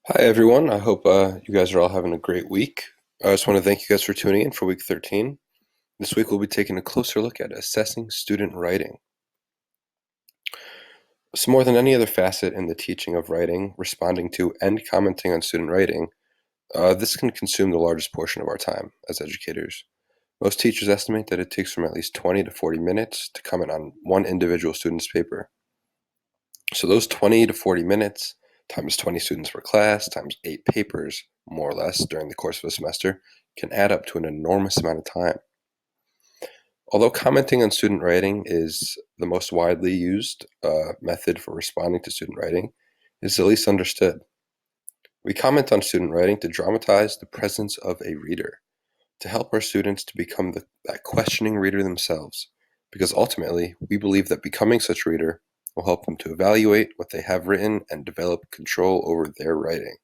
Hi, everyone. I hope you guys are all having a great week. I just want to thank you guys for tuning in for week 13. This week, we'll be taking a closer look at assessing student writing. So, more than any other facet in the teaching of writing, responding to and commenting on student writing, this can consume the largest portion of our time as educators. Most teachers estimate that it takes from at least 20 to 40 minutes to comment on one individual student's paper. So those 20 to 40 minutes times 20 students per class times 8 papers, more or less, during the course of a semester, can add up to an enormous amount of time. Although commenting on student writing is the most widely used method for responding to student writing, it is the least understood. We comment on student writing to dramatize the presence of a reader, to help our students to become that questioning reader themselves, because ultimately we believe that becoming such a reader will help them to evaluate what they have written and develop control over their writing.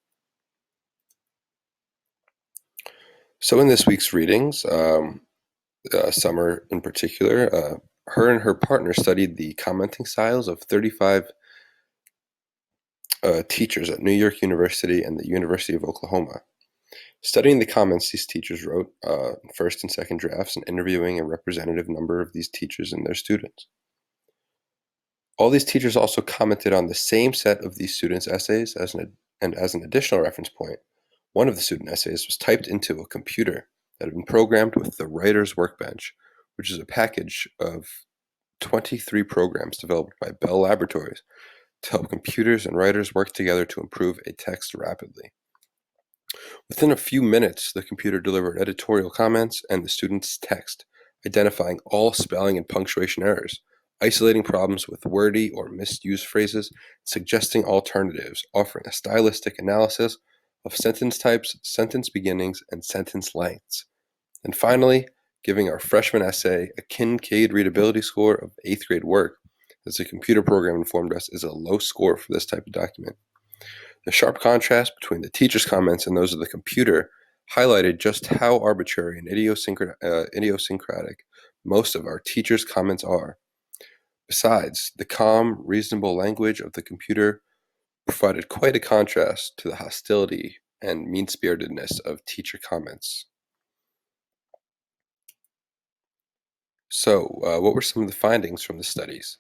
So in this week's readings, Summer in particular, her and her partner studied the commenting styles of 35 teachers at New York University and the University of Oklahoma. Studying the comments these teachers wrote, first and second drafts, and interviewing a representative number of these teachers and their students. All these teachers also commented on the same set of these students' essays and as an additional reference point, one of the student essays was typed into a computer that had been programmed with the Writer's Workbench, which is a package of 23 programs developed by Bell Laboratories to help computers and writers work together to improve a text rapidly. Within a few minutes, the computer delivered editorial comments and the student's text, identifying all spelling and punctuation errors, isolating problems with wordy or misused phrases, suggesting alternatives, offering a stylistic analysis of sentence types, sentence beginnings, and sentence lengths. And finally, giving our freshman essay a Kincaid readability score of 8th grade work, as the computer program informed us is a low score for this type of document. The sharp contrast between the teacher's comments and those of the computer highlighted just how arbitrary and idiosyncratic most of our teachers' comments are. Besides, the calm, reasonable language of the computer provided quite a contrast to the hostility and mean-spiritedness of teacher comments. So, what were some of the findings from the studies?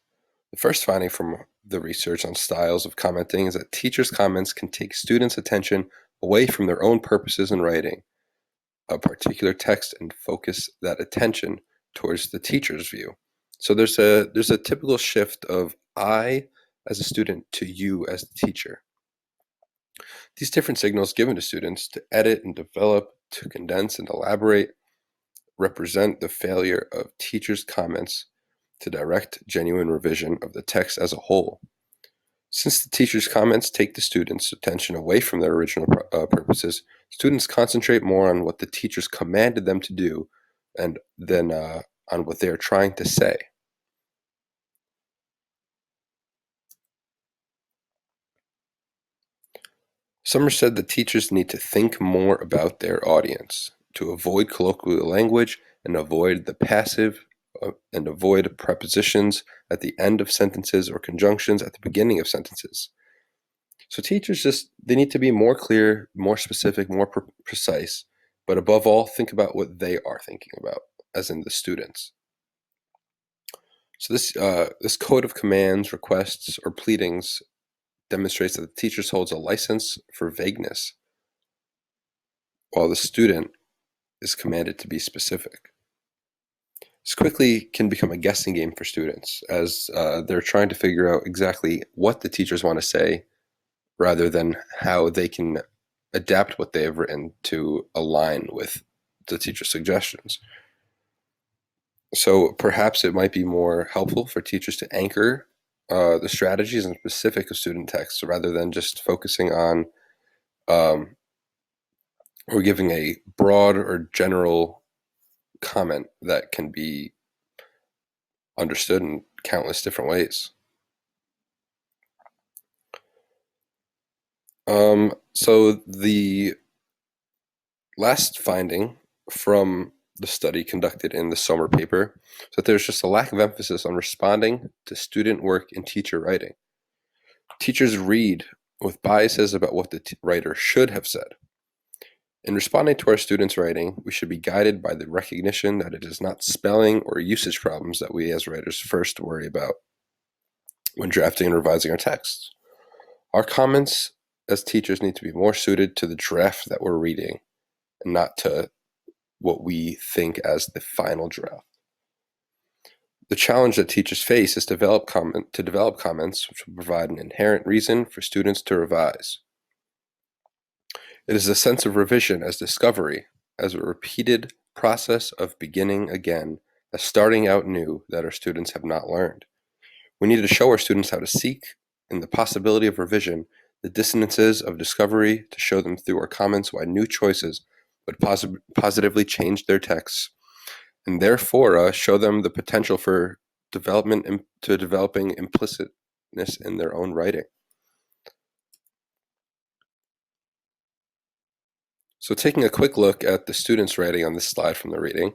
The first finding from the research on styles of commenting is that teachers' comments can take students' attention away from their own purposes in writing a particular text and focus that attention towards the teacher's view. So there's a typical shift of I as a student to you as the teacher. These different signals given to students to edit and develop, to condense and elaborate, represent the failure of teachers' comments to direct genuine revision of the text as a whole. Since the teacher's comments take the students' attention away from their original purposes, students concentrate more on what the teachers commanded them to do and than on what they are trying to say. Summer said that teachers need to think more about their audience, to avoid colloquial language and avoid the passive and avoid prepositions at the end of sentences or conjunctions at the beginning of sentences. So teachers they need to be more clear, more specific, more precise, but above all, think about what they are thinking about, as in the students. So this code of commands, requests, or pleadings demonstrates that the teacher holds a license for vagueness, while the student is commanded to be specific. This quickly can become a guessing game for students, as they're trying to figure out exactly what the teachers want to say rather than how they can adapt what they have written to align with the teacher's suggestions. So perhaps it might be more helpful for teachers to anchor the strategies and specific of student texts rather than just focusing on um, or giving a broad or general comment that can be understood in countless different ways. So the last finding from the study conducted in the Sommer paper is that there's just a lack of emphasis on responding to student work in teacher writing. Teachers read with biases about what the writer should have said. In responding to our students' writing, we should be guided by the recognition that it is not spelling or usage problems that we as writers first worry about when drafting and revising our texts. Our comments as teachers need to be more suited to the draft that we're reading and not to what we think as the final draft. The challenge that teachers face is to develop comments which will provide an inherent reason for students to revise. It is a sense of revision as discovery, as a repeated process of beginning again, as starting out new that our students have not learned. We need to show our students how to seek, in the possibility of revision, the dissonances of discovery, to show them through our comments why new choices would positively change their texts, and therefore show them the potential for developing implicitness in their own writing. So taking a quick look at the student's writing on this slide from the reading,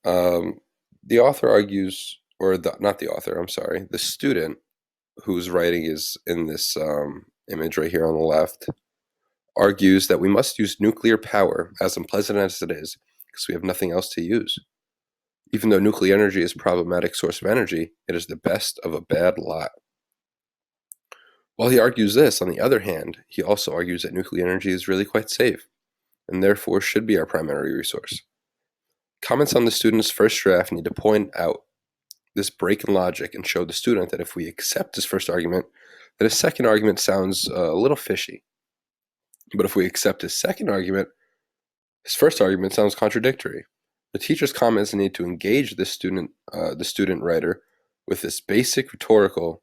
the author argues, the student whose writing is in this image right here on the left, argues that we must use nuclear power, as unpleasant as it is, because we have nothing else to use. Even though nuclear energy is a problematic source of energy, it is the best of a bad lot. While he argues this, on the other hand, he also argues that nuclear energy is really quite safe, and therefore should be our primary resource. Comments on the student's first draft need to point out this break in logic and show the student that if we accept his first argument, that his second argument sounds a little fishy. But if we accept his second argument, his first argument sounds contradictory. The teacher's comments need to engage the student writer with this basic rhetorical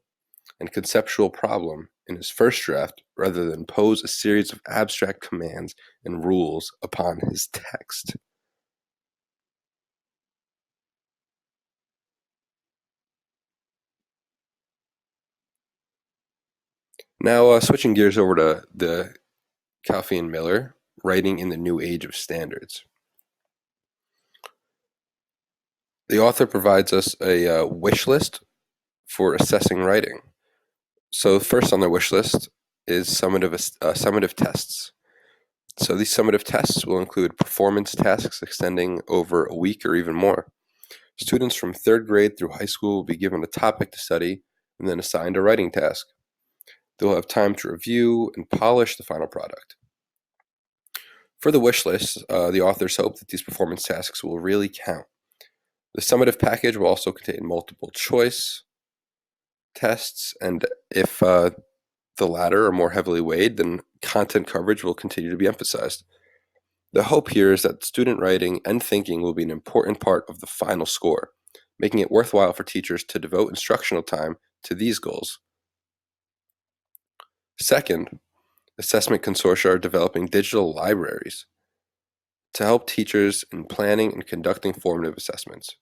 and conceptual problem in his first draft, rather than pose a series of abstract commands and rules upon his text. Now, switching gears over to the Calfee and Miller, Writing in the New Age of Standards. The author provides us a wish list for assessing writing. So first on the wish list is summative tests. So these summative tests will include performance tasks extending over a week or even more. Students from third grade through high school will be given a topic to study and then assigned a writing task. They'll have time to review and polish the final product. For the wish list, the authors hope that these performance tasks will really count. The summative package will also contain multiple choice tests, and if the latter are more heavily weighed, then content coverage will continue to be emphasized. The hope here is that student writing and thinking will be an important part of the final score, making it worthwhile for teachers to devote instructional time to these goals. Second, assessment consortia are developing digital libraries to help teachers in planning and conducting formative assessments.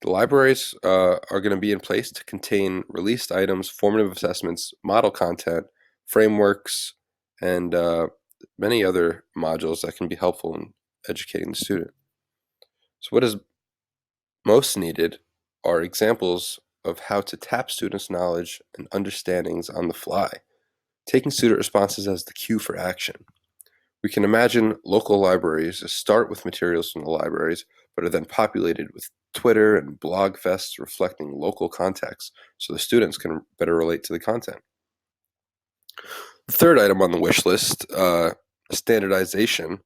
The libraries are going to be in place to contain released items, formative assessments, model content, frameworks, and many other modules that can be helpful in educating the student. So what is most needed are examples of how to tap students' knowledge and understandings on the fly, taking student responses as the cue for action. We can imagine local libraries that start with materials from the libraries, but are then populated with Twitter and blog fests reflecting local context so the students can better relate to the content. The third item on the wish list, standardization,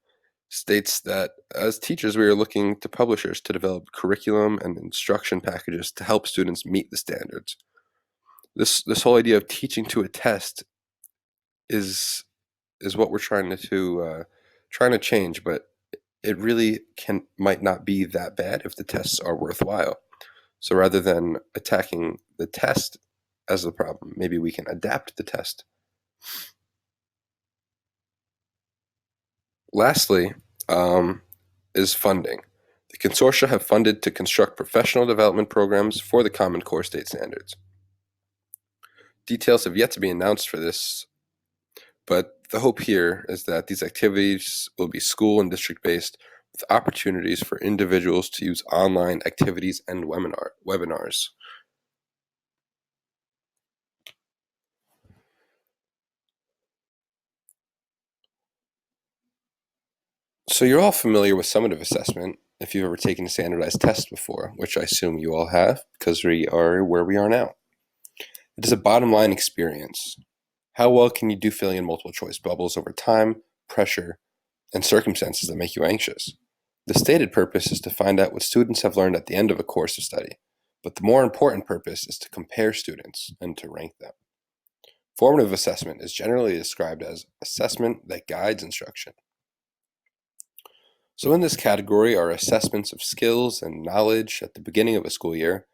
states that as teachers, we are looking to publishers to develop curriculum and instruction packages to help students meet the standards. This whole idea of teaching to a test is what we're trying to change, but it really might not be that bad if the tests are worthwhile. So rather than attacking the test as the problem, maybe we can adapt the test. Lastly, is funding. The consortia have funded to construct professional development programs for the Common Core state standards. Details have yet to be announced for this, but the hope here is that these activities will be school and district based, with opportunities for individuals to use online activities and webinars. So you're all familiar with summative assessment if you've ever taken a standardized test before, which I assume you all have because we are where we are now. It is a bottom line experience. How well can you do filling in multiple choice bubbles over time, pressure, and circumstances that make you anxious? The stated purpose is to find out what students have learned at the end of a course of study, but the more important purpose is to compare students and to rank them. Formative assessment is generally described as assessment that guides instruction. So in this category are assessments of skills and knowledge at the beginning of a school year,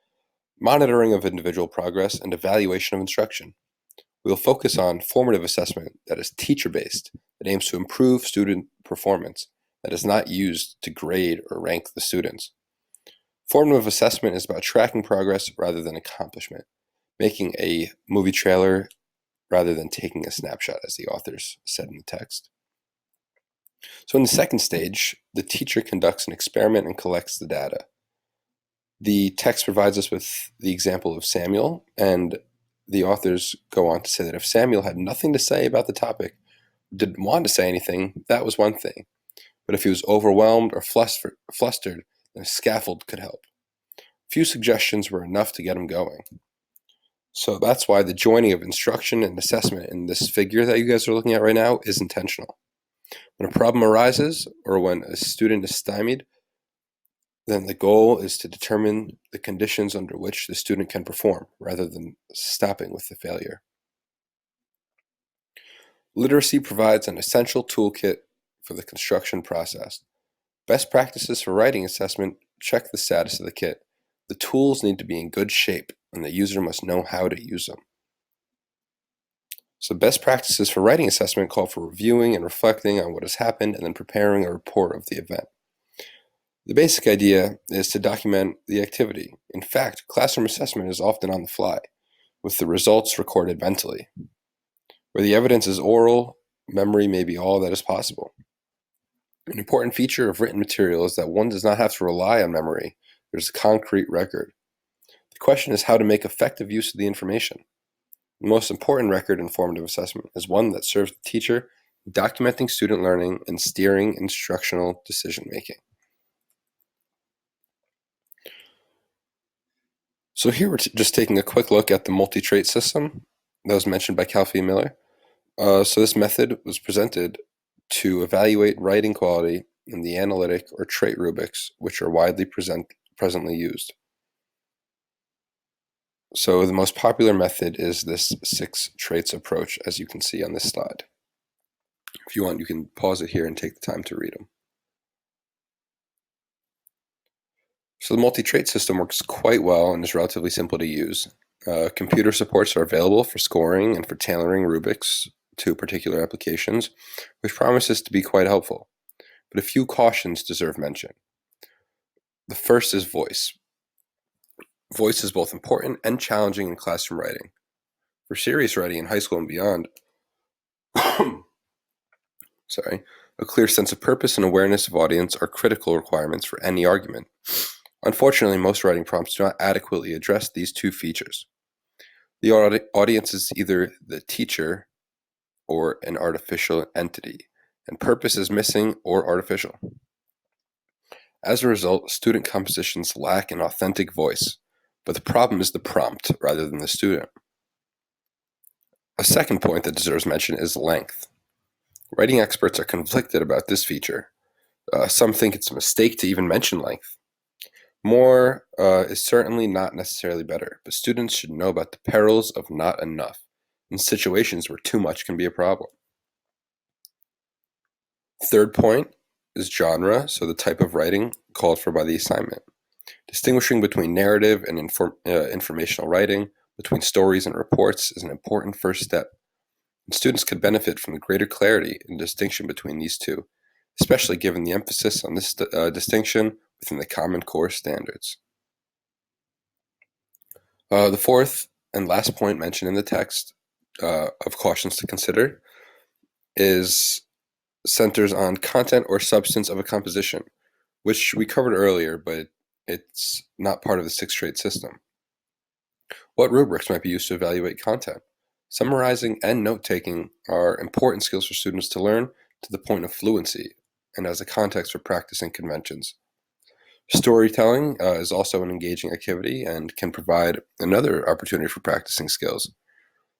monitoring of individual progress, and evaluation of instruction. We will focus on formative assessment that is teacher-based, that aims to improve student performance, that is not used to grade or rank the students. Formative assessment is about tracking progress rather than accomplishment, making a movie trailer rather than taking a snapshot, as the authors said in the text. So in the second stage, the teacher conducts an experiment and collects the data. The text provides us with the example of Samuel, and the authors go on to say that if Samuel had nothing to say about the topic, didn't want to say anything, that was one thing. But if he was overwhelmed or flustered, then a scaffold could help. Few suggestions were enough to get him going. So that's why the joining of instruction and assessment in this figure that you guys are looking at right now is intentional. When a problem arises or when a student is stymied, then the goal is to determine the conditions under which the student can perform, rather than stopping with the failure. Literacy provides an essential toolkit for the construction process. Best practices for writing assessment check the status of the kit. The tools need to be in good shape, and the user must know how to use them. So best practices for writing assessment call for reviewing and reflecting on what has happened and then preparing a report of the event. The basic idea is to document the activity. In fact, classroom assessment is often on the fly, with the results recorded mentally. Where the evidence is oral, memory may be all that is possible. An important feature of written material is that one does not have to rely on memory. There's a concrete record. The question is how to make effective use of the information. The most important record in formative assessment is one that serves the teacher in documenting student learning and steering instructional decision-making. So here we're just taking a quick look at the multi-trait system that was mentioned by Calfee and Miller. So this method was presented to evaluate writing quality in the analytic or trait rubrics, which are widely presently used. So the most popular method is this 6 traits approach, as you can see on this slide. If you want, you can pause it here and take the time to read them. So the multi-trait system works quite well and is relatively simple to use. Computer supports are available for scoring and for tailoring rubrics to particular applications, which promises to be quite helpful. But a few cautions deserve mention. The first is voice. Voice is both important and challenging in classroom writing. For serious writing in high school and beyond, a clear sense of purpose and awareness of audience are critical requirements for any argument. Unfortunately, most writing prompts do not adequately address these two features. The audience is either the teacher or an artificial entity, and purpose is missing or artificial. As a result, student compositions lack an authentic voice, but the problem is the prompt rather than the student. A second point that deserves mention is length. Writing experts are conflicted about this feature. Some think it's a mistake to even mention length. More is certainly not necessarily better, but students should know about the perils of not enough in situations where too much can be a problem. Third point is genre, so the type of writing called for by the assignment. Distinguishing between narrative and informational writing, between stories and reports, is an important first step. And students could benefit from the greater clarity and distinction between these two, especially given the emphasis on this distinction within the Common Core standards. The fourth and last point mentioned in the text of cautions to consider centers on content or substance of a composition, which we covered earlier, but it's not part of the 6-trait system. What rubrics might be used to evaluate content? Summarizing and note-taking are important skills for students to learn to the point of fluency, and as a context for practicing conventions. Storytelling is also an engaging activity and can provide another opportunity for practicing skills.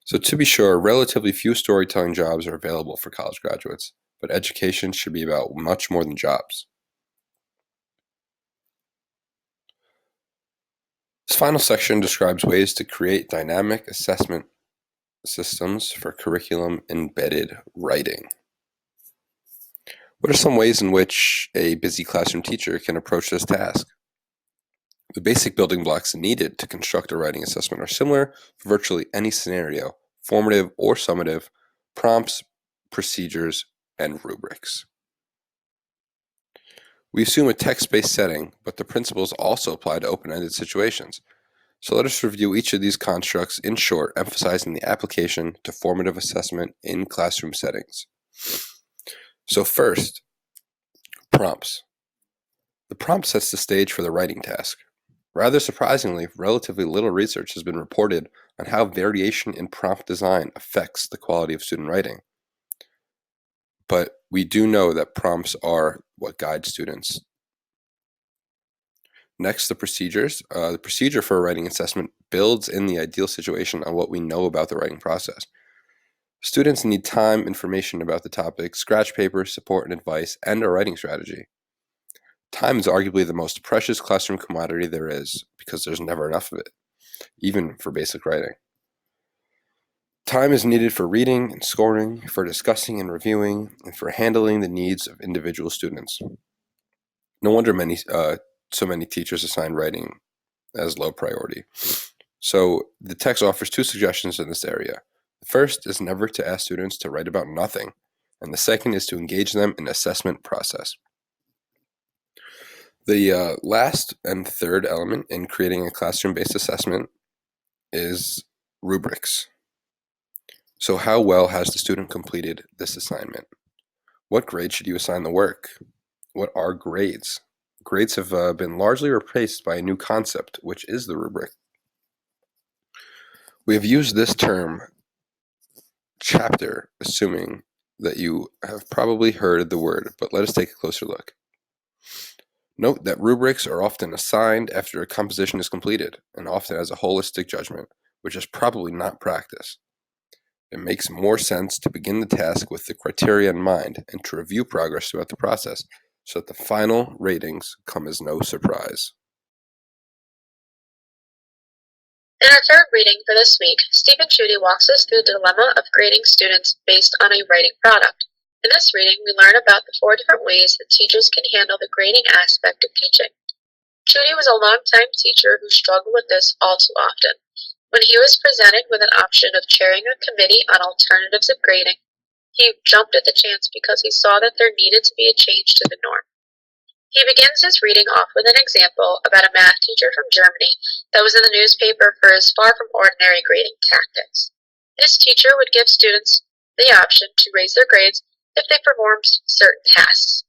So, to be sure, relatively few storytelling jobs are available for college graduates, but education should be about much more than jobs. This final section describes ways to create dynamic assessment systems for curriculum embedded writing. What are some ways in which a busy classroom teacher can approach this task? The basic building blocks needed to construct a writing assessment are similar for virtually any scenario, formative or summative, prompts, procedures, and rubrics. We assume a text-based setting, but the principles also apply to open-ended situations. So let us review each of these constructs in short, emphasizing the application to formative assessment in classroom settings. So first, prompts. The prompt sets the stage for the writing task. Rather surprisingly, relatively little research has been reported on how variation in prompt design affects the quality of student writing. But we do know that prompts are what guide students. Next, the procedures. The procedure for a writing assessment builds in the ideal situation on what we know about the writing process. Students need time, information about the topic, scratch paper, support and advice, and a writing strategy. Time is arguably the most precious classroom commodity there is because there's never enough of it, even for basic writing. Time is needed for reading and scoring, for discussing and reviewing, and for handling the needs of individual students. No wonder so many teachers assign writing as low priority. So the text offers two suggestions in this area. The first is never to ask students to write about nothing, and the second is to engage them in assessment process. The last and third element in creating a classroom-based assessment is rubrics. So how well has the student completed this assignment? What grade should you assign the work? What are grades? Grades have been largely replaced by a new concept, which is the rubric. We have used this term chapter, assuming that you have probably heard the word, but let us take a closer look. Note that rubrics are often assigned after a composition is completed, and often as a holistic judgment, which is probably not practice. It makes more sense to begin the task with the criteria in mind and to review progress throughout the process so that the final ratings come as no surprise. In our third reading for this week, Stephen Chudy walks us through the dilemma of grading students based on a writing product. In this reading, we learn about the 4 different ways that teachers can handle the grading aspect of teaching. Chudy was a longtime teacher who struggled with this all too often. When he was presented with an option of chairing a committee on alternatives of grading, he jumped at the chance because he saw that there needed to be a change to the norm. He begins his reading off with an example about a math teacher from Germany that was in the newspaper for his far from ordinary grading tactics. This teacher would give students the option to raise their grades if they performed certain tasks.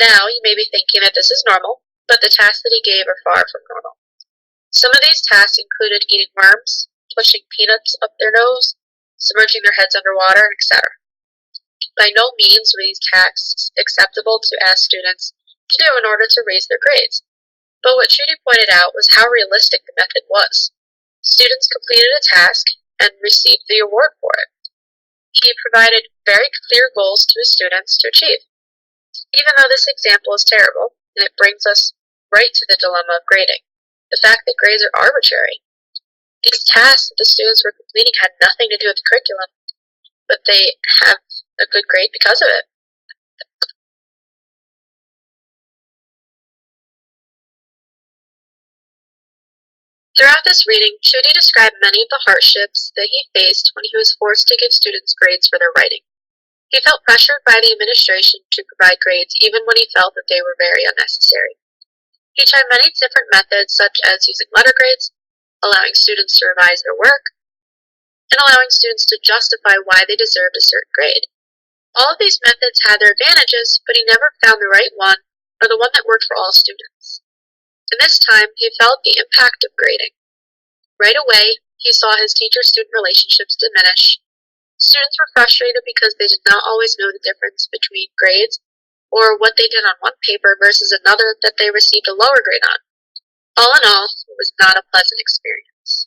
Now, you may be thinking that this is normal, but the tasks that he gave are far from normal. Some of these tasks included eating worms, pushing peanuts up their nose, submerging their heads underwater, etc. By no means were these tasks acceptable to ask students to do in order to raise their grades. But what Chudy pointed out was how realistic the method was. Students completed a task and received the award for it. He provided very clear goals to his students to achieve. Even though this example is terrible, and it brings us right to the dilemma of grading, the fact that grades are arbitrary. These tasks that the students were completing had nothing to do with the curriculum, but they have a good grade because of it. Throughout this reading, Chudy described many of the hardships that he faced when he was forced to give students grades for their writing. He felt pressured by the administration to provide grades even when he felt that they were very unnecessary. He tried many different methods such as using letter grades, allowing students to revise their work, and allowing students to justify why they deserved a certain grade. All of these methods had their advantages, but he never found the right one or the one that worked for all students. In this time, he felt the impact of grading. Right away, he saw his teacher-student relationships diminish. Students were frustrated because they did not always know the difference between grades or what they did on one paper versus another that they received a lower grade on. All in all, it was not a pleasant experience.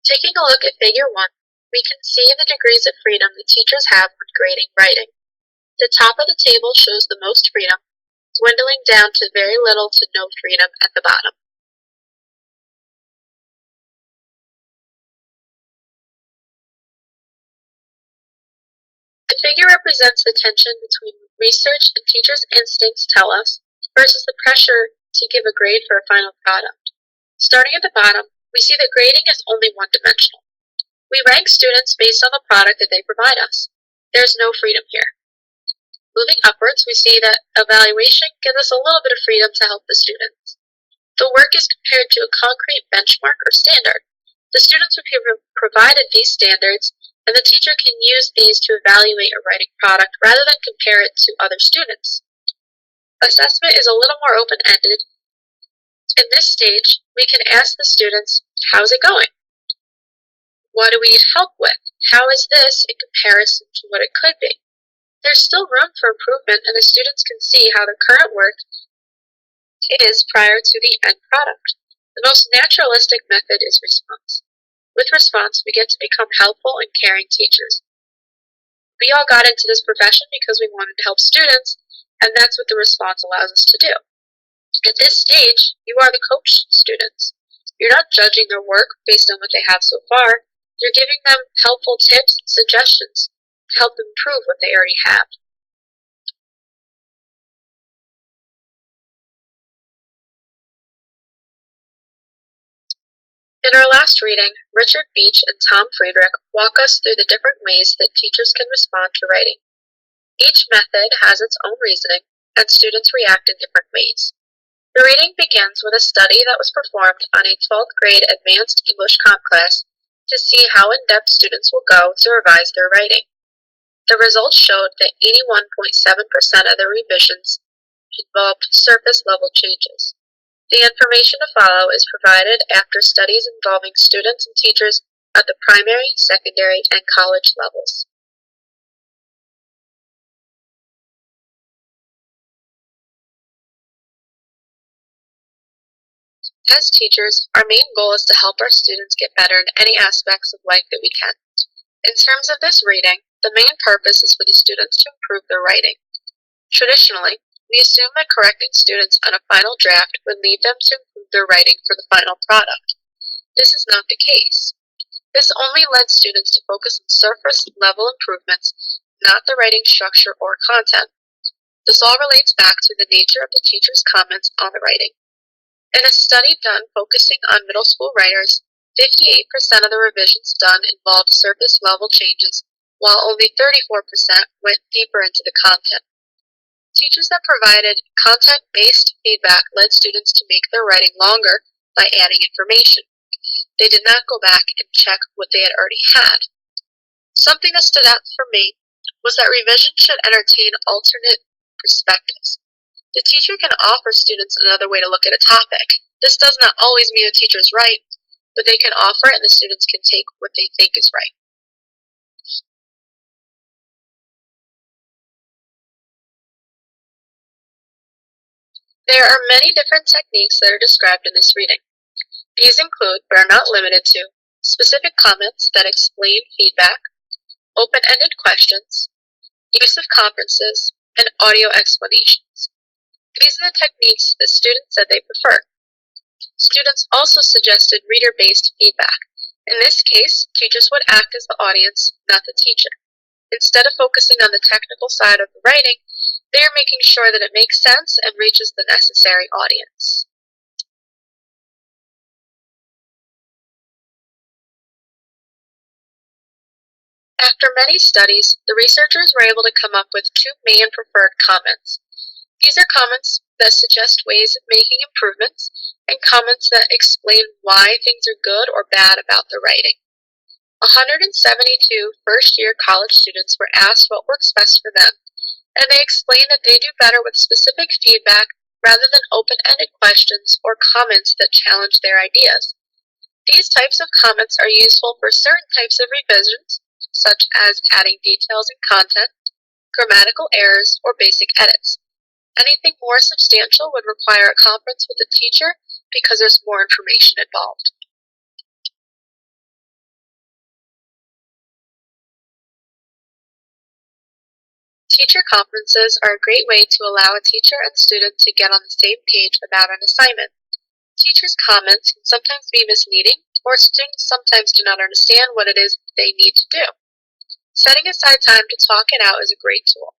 Taking a look at Figure 1, we can see the degrees of freedom the teachers have when grading writing. The top of the table shows the most freedom, dwindling down to very little to no freedom at the bottom. The figure represents the tension between research and teachers' instincts tell us versus the pressure to give a grade for a final product. Starting at the bottom, we see that grading is only one-dimensional. We rank students based on the product that they provide us. There's no freedom here. Moving upwards, we see that evaluation gives us a little bit of freedom to help the students. The work is compared to a concrete benchmark or standard. The students will be provided these standards, and the teacher can use these to evaluate a writing product rather than compare it to other students. Assessment is a little more open-ended. In this stage, we can ask the students, how's it going? What do we need help with? How is this in comparison to what it could be? There's still room for improvement, and the students can see how the current work is prior to the end product. The most naturalistic method is response. With response, we get to become helpful and caring teachers. We all got into this profession because we wanted to help students, and that's what the response allows us to do. At this stage, you are the coach students. You're not judging their work based on what they have so far. You're giving them helpful tips and suggestions to help them improve what they already have. In our last reading, Richard Beach and Tom Friedrich walk us through the different ways that teachers can respond to writing. Each method has its own reasoning, and students react in different ways. The reading begins with a study that was performed on a 12th grade advanced English comp class to see how in-depth students will go to revise their writing. The results showed that 81.7% of the revisions involved surface level changes. The information to follow is provided after studies involving students and teachers at the primary, secondary, and college levels. As teachers, our main goal is to help our students get better in any aspects of life that we can. In terms of this reading, the main purpose is for the students to improve their writing. Traditionally, we assume that correcting students on a final draft would lead them to improve their writing for the final product. This is not the case. This only led students to focus on surface level improvements, not the writing structure or content. This all relates back to the nature of the teacher's comments on the writing. In a study done focusing on middle school writers, 58% of the revisions done involved surface level changes, while only 34% went deeper into the content. Teachers that provided content-based feedback led students to make their writing longer by adding information. They did not go back and check what they had already had. Something that stood out for me was that revision should entertain alternate perspectives. The teacher can offer students another way to look at a topic. This does not always mean the teacher is right, but they can offer and the students can take what they think is right. There are many different techniques that are described in this reading. These include, but are not limited to, specific comments that explain feedback, open-ended questions, use of conferences, and audio explanations. These are the techniques that students said they prefer. Students also suggested reader-based feedback. In this case, teachers would act as the audience, not the teacher. Instead of focusing on the technical side of the writing, they are making sure that it makes sense and reaches the necessary audience. After many studies, the researchers were able to come up with two main preferred comments. These are comments that suggest ways of making improvements and comments that explain why things are good or bad about the writing. 172 first-year college students were asked what works best for them, and they explained that they do better with specific feedback rather than open-ended questions or comments that challenge their ideas. These types of comments are useful for certain types of revisions, such as adding details in content, grammatical errors, or basic edits. Anything more substantial would require a conference with the teacher because there's more information involved. Teacher conferences are a great way to allow a teacher and student to get on the same page about an assignment. Teachers' comments can sometimes be misleading, or students sometimes do not understand what it is they need to do. Setting aside time to talk it out is a great tool.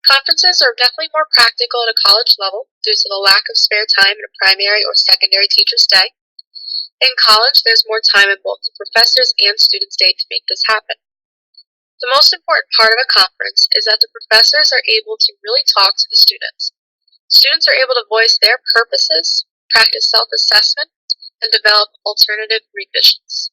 Conferences are definitely more practical at a college level due to the lack of spare time in a primary or secondary teacher's day. In college, there's more time in both the professor's and student's day to make this happen. The most important part of a conference is that the professors are able to really talk to the students. Students are able to voice their purposes, practice self-assessment, and develop alternative revisions.